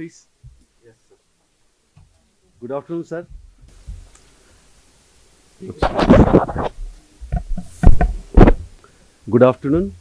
please. Yes, sir. Good afternoon, sir. Good afternoon.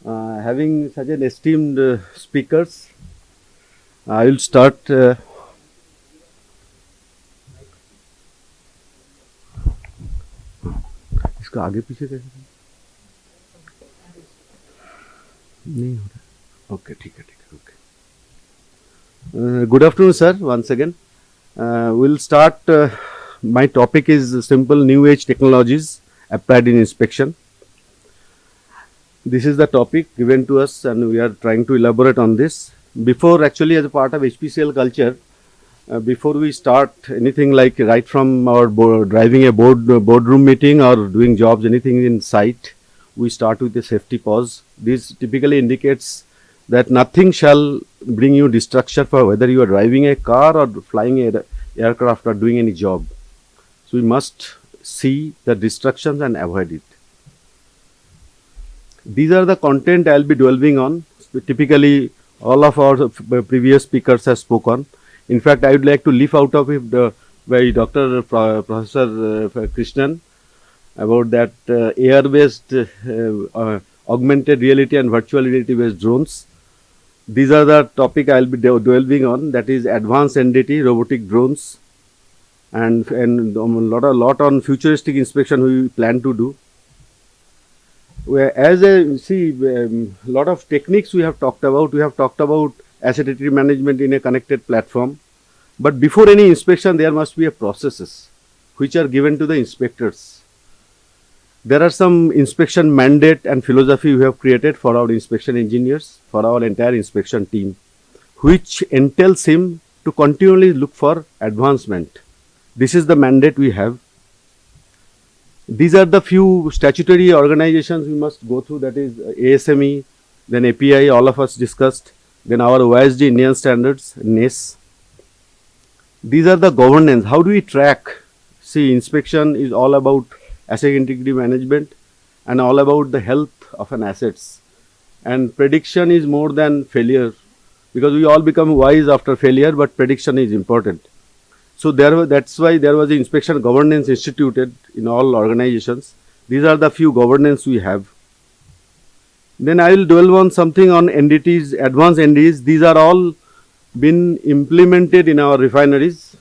Having such an esteemed speakers, I will start. इसका आगे पीछे कैसे नहीं हो रहा? Okay, ठीक है. Okay. Good afternoon, sir. Once again, we'll start. My topic is simple new age technologies applied in inspection. This is the topic given to us, and we are trying to elaborate on this. Before, actually, as a part of HPCL culture, before we start anything like right from our driving a boardroom meeting or doing jobs, anything in sight, we start with a safety pause. This typically indicates that nothing shall bring you destruction for whether you are driving a car or flying an aircraft or doing any job. So we must see the distractions and avoid it. These are the content I'll be delving on. Typically, all of our previous speakers have spoken. In fact, I would like to leave out of it by Dr. Professor Krishnan about that air-based augmented reality and virtual reality-based drones. These are the topic I'll be delving on. That is advanced NDT, robotic drones, and a lot on futuristic inspection we plan to do. As a lot of techniques we have talked about. We have talked about asset entry management in a connected platform. But before any inspection, there must be a processes which are given to the inspectors. There are some inspection mandate and philosophy we have created for our inspection engineers, for our entire inspection team, which entails him to continually look for advancement. This is the mandate we have. These are the few statutory organizations we must go through, that is ASME, then API, all of us discussed, then our OSD Indian standards, NES. These are the governance. How do we track? See, inspection is all about asset integrity management and all about the health of an assets. And prediction is more than failure, because we all become wise after failure, but prediction is important. So that's why there was an inspection governance instituted in all organizations. These are the few governance we have. Then I will dwell on something on NDTs, advanced NDTs. These are all been implemented in our refineries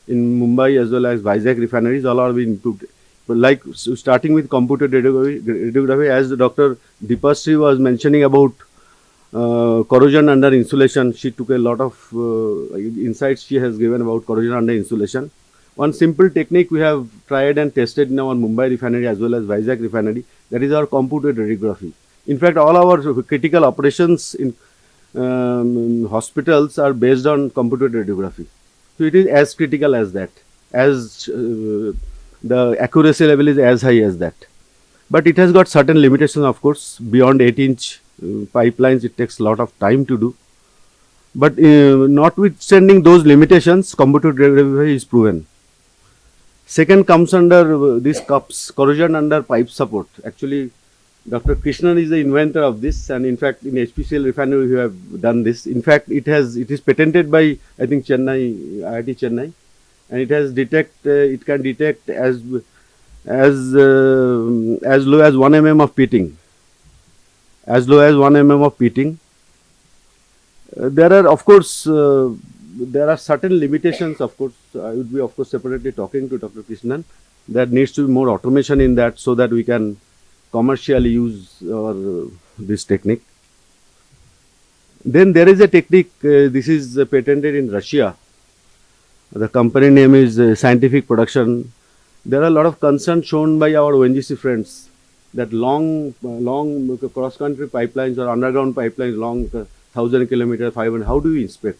in Mumbai as well as Vizag refineries. All are being improved. Like starting with computed radiography, as Dr. Debashish was mentioning about corrosion under insulation. She took a lot of insights she has given about corrosion under insulation. One simple technique we have tried and tested in our Mumbai refinery as well as Vizag refinery, that is our computed radiography. In fact, all our critical operations in hospitals are based on computed radiography. So it is as critical as that, as the accuracy level is as high as that. But it has got certain limitations, of course. Beyond 8-inch pipelines, it takes a lot of time to do. But notwithstanding those limitations, computed radiography is proven. Second comes under these cups, corrosion under pipe support. Actually, Dr. Krishnan is the inventor of this, and in fact, in HPCL refinery, we have done this. In fact, it is patented by, I think, IIT Chennai, and it has it can detect as low as 1 mm of pitting. As low as 1 mm of pitting. There are, of course, there are certain limitations. Of course, I would be, of course, separately talking to Dr. Krishnan. There needs to be more automation in that, so that we can commercially use this technique. Then there is a technique. This is patented in Russia. The company name is Scientific Production. There are a lot of concern shown by our ONGC friends that long cross-country pipelines or underground pipelines, long 1,000 kilometers, 500. How do we inspect?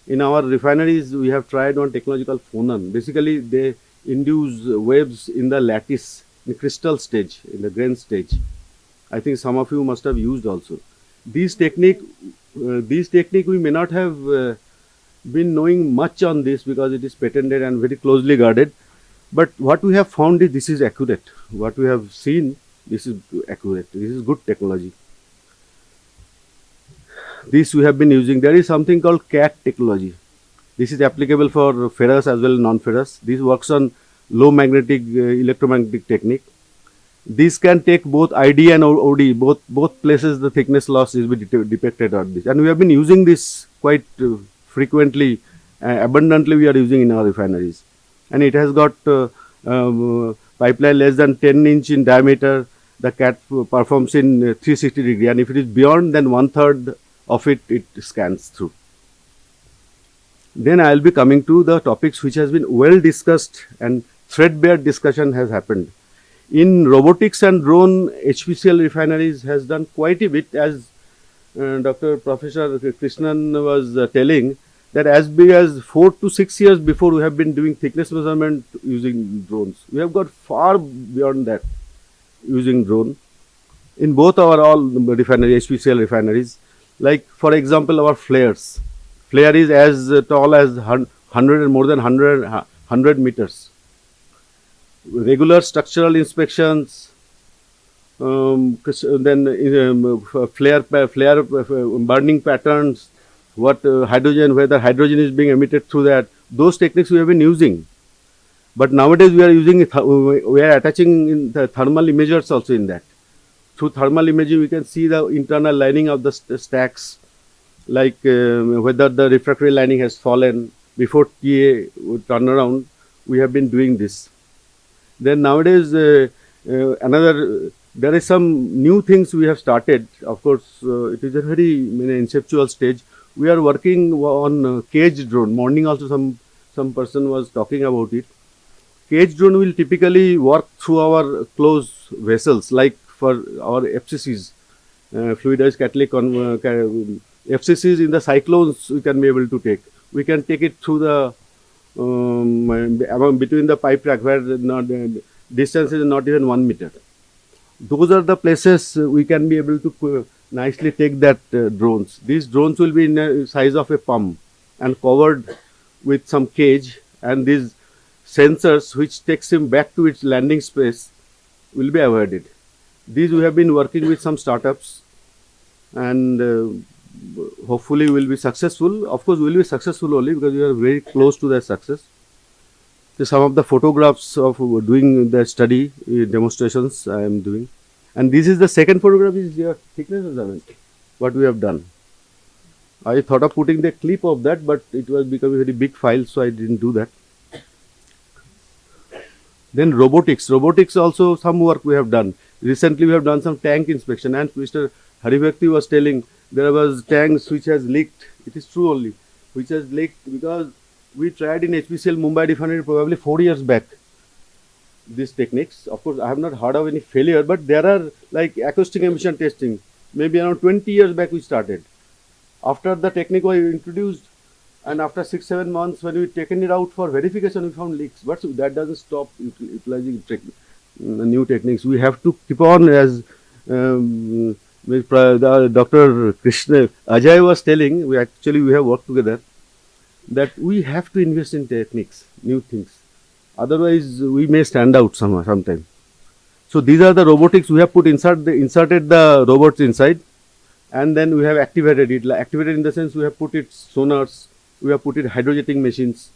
In our refineries, we have tried one technology called phonon. Basically, they induce waves in the lattice, in the crystal stage, in the grain stage. I think some of you must have used also. These technique we may not have been knowing much on this because it is patented and very closely guarded. But what we have found is this is accurate. What we have seen, this is accurate. This is good technology. this we have been using. There is something called CAT technology. This is applicable for ferrous as well as non-ferrous. This works on low magnetic electromagnetic technique. This can take both ID and OD, both places the thickness loss is be depicted on this. And we have been using this quite frequently, abundantly we are using in our refineries. And it has got pipeline less than 10 inch in diameter. The CAT performs in 360 degree, and if it is beyond, then 1/3 of it scans through. Then I will be coming to the topics which has been well discussed and threadbare discussion has happened. In robotics and drone, HPCL refineries has done quite a bit, as Dr. Professor Krishnan was telling, that as big as 4 to 6 years before we have been doing thickness measurement using drones. We have got far beyond that using drone in both our all refinery, HPCL refineries. Like for example, our flares. Flare is as tall as 100 and more than 100 meters. Regular structural inspections, then flare burning patterns, what hydrogen, whether hydrogen is being emitted through that. Those techniques we have been using. But nowadays we are using, we are attaching in the thermal imagers also in that. Through thermal imaging, we can see the internal lining of the stacks, like whether the refractory lining has fallen. Before TA would turn around, we have been doing this. Then nowadays, there is some new things we have started. Of course, it is a very conceptual stage. We are working on cage drone. Morning also some person was talking about it. Cage drone will typically work through our closed vessels, like for our FCCs, fluidized catalytic FCCs in the cyclones we can be able to take. We can take it through the between the pipe rack where distance is not even 1 meter. Those are the places we can be able to nicely take that drones. These drones will be in the size of a palm and covered with some cage, and these sensors which takes him back to its landing space will be avoided. These we have been working with some startups, and hopefully will be successful. Of course, we will be successful only because we are very close to their success. So some of the photographs of doing the study demonstrations I am doing, and this is the second photograph is your thickness measurement. What we have done. I thought of putting the clip of that, but it was becoming a very big file, so I didn't do that. Then robotics. Robotics also some work we have done. Recently we have done some tank inspection, and Mr. Haribhakti was telling there was tanks which has leaked. It is true only, which has leaked because we tried in HPCL Mumbai refinery probably 4 years back these techniques. Of course, I have not heard of any failure, but there are like acoustic emission testing. Maybe around 20 years back we started. After the technique was introduced, and after 6-7 months when we taken it out for verification, we found leaks. But that doesn't stop utilizing new techniques. We have to keep on, as Dr. Krishna Ajay was telling. We have worked together, that we have to invest in techniques, new things. Otherwise, we may stand out sometime. So these are the robotics we have inserted the robots inside, and then we have activated it. Activated in the sense we have put it sonars, we have put it hydrojetting machines.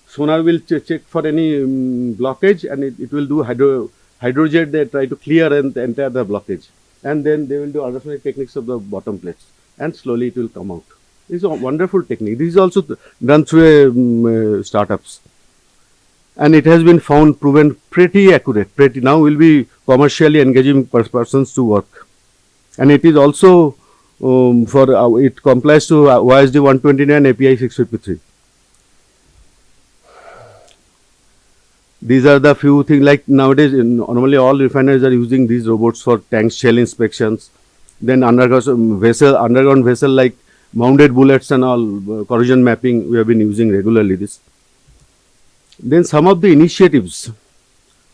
Sonar will check for any blockage, and it will do hydrojet. They try to clear and enter the blockage, and then they will do ultrasonic techniques of the bottom plates, and slowly it will come out. This is a wonderful technique. This is also done through startups, and it has been proven pretty accurate. Now will be commercially engaging persons to work, and it is also it complies to OSD 129 API 653. These are the few things, like nowadays normally all refineries are using these robots for tank shell inspections, then underground vessel like mounted bullets and all, corrosion mapping we have been using regularly this. Then some of the initiatives,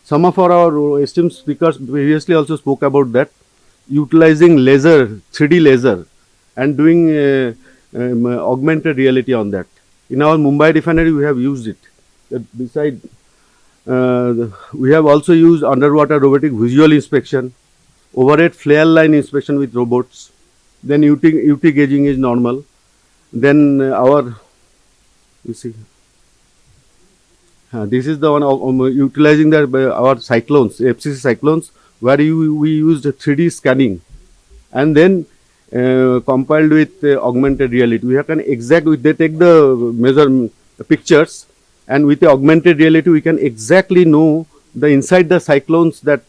some of our esteemed speakers previously also spoke about that, utilizing laser, 3D laser, and doing augmented reality on that. In our Mumbai refinery we have used it. Beside, we have also used underwater robotic visual inspection, overhead flare line inspection with robots, Then UT gauging is normal. Then you see, this is the one utilizing our cyclones, FCC cyclones, where we used 3D scanning, and then compiled with augmented reality. We can they take the pictures, and with the augmented reality we can exactly know the inside the cyclones, that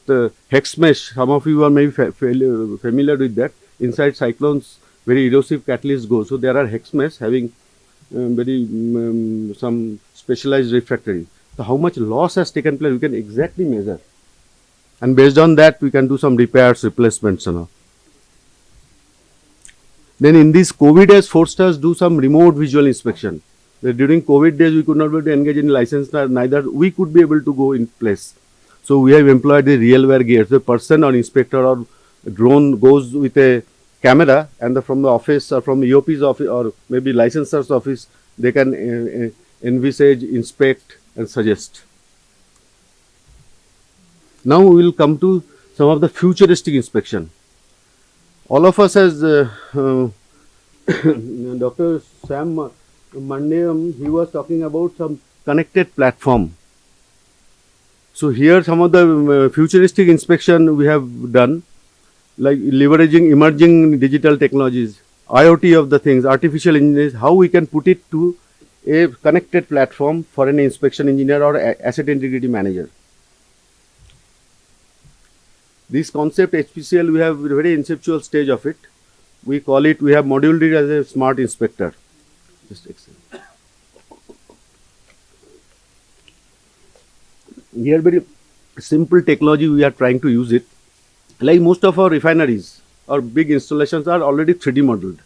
hex mesh. Some of you are maybe familiar with that. Inside cyclones, very erosive catalysts go. So there are hex mesh having some specialized refractory. So how much loss has taken place, we can exactly measure, and based on that we can do some repairs, replacements and all. Then in this, COVID has forced us to do some remote visual inspection. During COVID days, we could not be able to engage in license, neither we could be able to go in place. So we have employed the RealWare gear. The person or inspector or drone goes with a camera, and from the office or from the EOP's office or maybe licenser's office, they can envisage, inspect and suggest. Now we will come to some of the futuristic inspection. All of us, as Dr. Sam Mandayam, he was talking about some connected platform. So here some of the futuristic inspection we have done, like leveraging emerging digital technologies, IoT of the things, artificial intelligence, how we can put it to a connected platform for an inspection engineer or asset integrity manager. This concept HPCL, we have a very conceptual stage of it. We call it, we have moduled it as a smart inspector. Just excellent. Here very simple technology we are trying to use it. Like most of our refineries or big installations are already 3D modeled.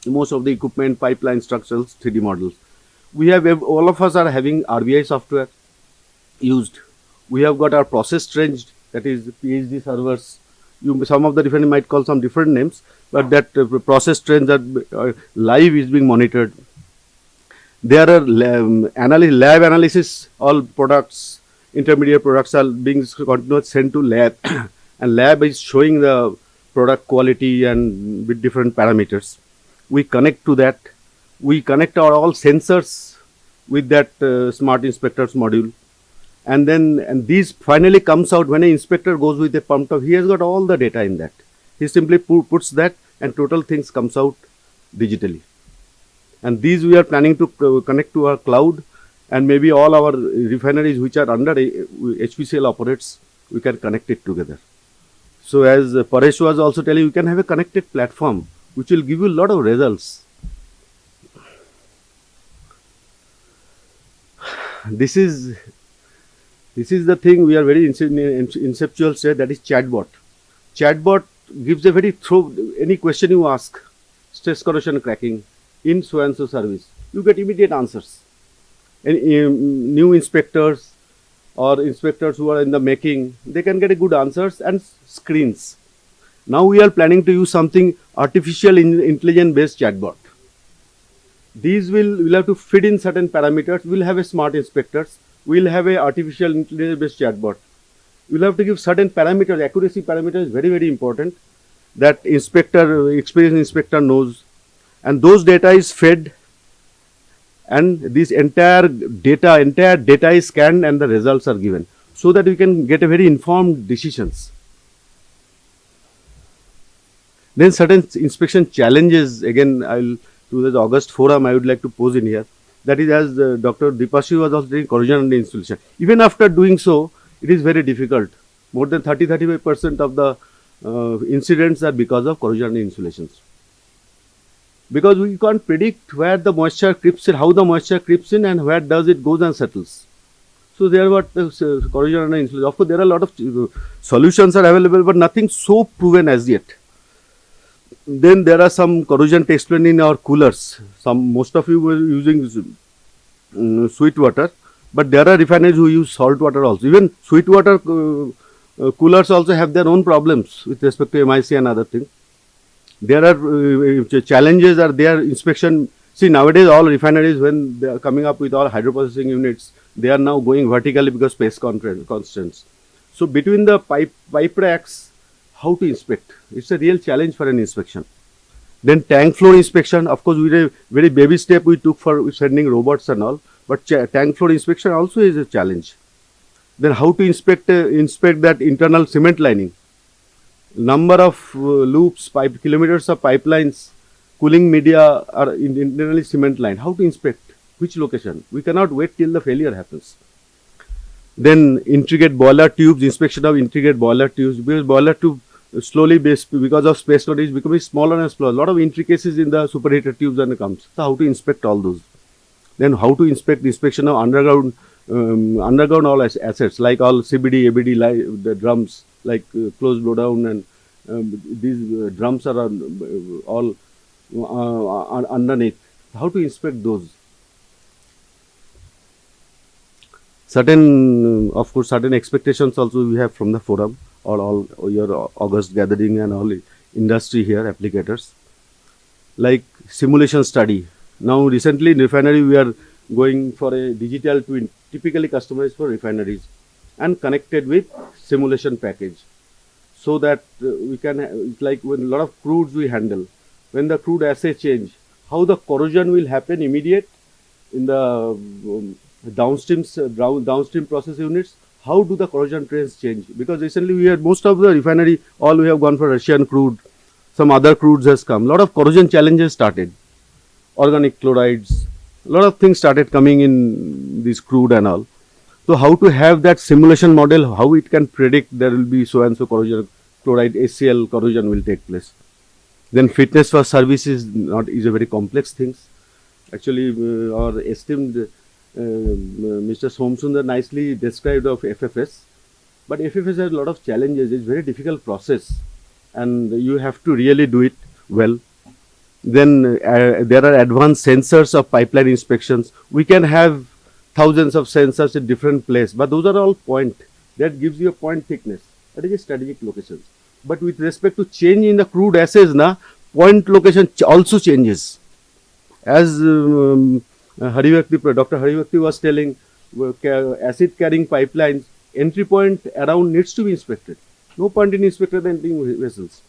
Most of the equipment, pipeline structures, 3D models. We have, all of us are having RBI software used. We have got our process trend, that is PhD servers. Some of the refinery might call some different names, but that process trends that live is being monitored. There are lab analysis, all products, intermediate products are being continuously sent to lab, and lab is showing the product quality and with different parameters. We connect to that. We connect our all sensors with that smart inspectors module, and then these finally comes out when an inspector goes with a pump top. He has got all the data in that. He simply puts that, and total things comes out digitally. And these we are planning to connect to our cloud, and maybe all our refineries which are under HPCL operates, we can connect it together. So as Paresh was also telling, you can have a connected platform which will give you a lot of results. This is the thing we are very conceptual state, that is chatbot. Chatbot gives a very any question you ask, stress corrosion cracking in so and so service, you get immediate answers. And new inspectors or inspectors who are in the making, they can get a good answers and screens. Now we are planning to use something artificial intelligence based chatbot. These will have to fit in certain parameters. We'll have a smart inspectors. We'll have a artificial intelligence based chatbot. We'll have to give certain parameters. Accuracy parameters is very, very important. That experienced inspector knows, and those data is fed, and this entire data is scanned and the results are given, so that we can get a very informed decisions. Then certain inspection challenges, again to the August forum I would like to pose in here. That is, as Dr. Debashish was also doing, corrosion and insulation. Even after doing so, it is very difficult. More than 30-35% of the incidents are because of corrosion and insulations. Because we can't predict where the moisture creeps in, how the moisture creeps in, and where does it goes and settles. So there are corrosion and insulation. Of course, there are a lot of solutions are available, but nothing so proven as yet. Then there are some corrosion to explain in our coolers. Most of you were using sweet water, but there are refineries who use salt water also. Even sweet water coolers also have their own problems with respect to MIC and other things. There are challenges are there, inspection. See, nowadays all refineries, when they are coming up with all hydroprocessing units, they are now going vertically because space constraints. So between the pipe racks, how to inspect? It's a real challenge for an inspection. Then tank floor inspection, of course, with a very baby step we took for sending robots and all, but tank floor inspection also is a challenge. Then how to inspect that internal cement lining, number of loops, kilometers of pipelines, cooling media are internally cement line. How to inspect which location? We cannot wait till the failure happens. Then intricate boiler tubes, inspection of intricate boiler tubes, because boiler tube slowly because of space shortage is becoming smaller and smaller. A lot of intricacies in the superheater tubes and comes. So how to inspect all those? Then how to inspect the inspection of underground all assets like all CBD, ABD, the drums like closed blowdown, and these drums are all underneath. How to inspect those? Certain, of course, certain expectations also we have from the forum, all your August gathering and all industry here, applicators, like simulation study. Now recently in refinery we are going for a digital twin, typically customized for refineries and connected with simulation package, so that we can, it's like when a lot of crudes we handle, when the crude assay change, how the corrosion will happen immediate in the downstream process units, how do the corrosion trends change? Because recently we had most of the refinery, all we have gone for Russian crude, some other crudes has come. A lot of corrosion challenges started, organic chlorides, a lot of things started coming in this crude and all. So how to have that simulation model, how it can predict there will be so and so corrosion, chloride, HCl corrosion will take place. Then fitness for service is a very complex thing. Actually, our esteemed Mr. Somsundar nicely described of FFS, but FFS has a lot of challenges. It's a very difficult process, and you have to really do it well. Then there are advanced sensors of pipeline inspections. We can have thousands of sensors in different places, but those are all point. That gives you a point thickness. That is a strategic locations. But with respect to change in the crude assays, point location also changes. As Dr. Harivakti was telling, acid carrying pipelines, entry point around needs to be inspected. No point in inspecting the entering vessels.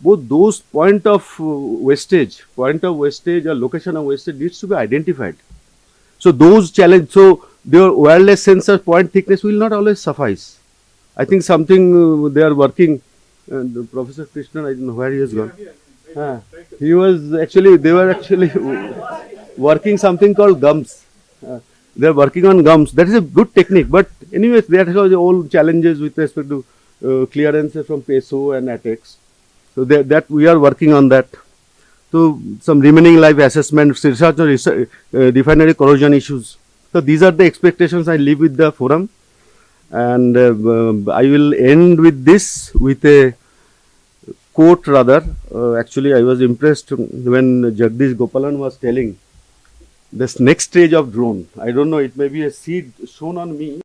Both those point of wastage or location of wastage needs to be identified. So those challenge, so their wireless sensor point thickness will not always suffice. I think something they are working, Professor Krishnan, I don't know where he has gone. He was actually, they were actually working something called gums. They are working on gums. That is a good technique, but anyways, they have all challenges with respect to clearances from PESO and ATEX. So that we are working on that. So some remaining life assessment, research on refinery corrosion issues. So these are the expectations I leave with the forum, and I will end with this with a quote rather. Actually, I was impressed when Jagdish Gopalan was telling this next stage of drone. I don't know, it may be a seed shown on me.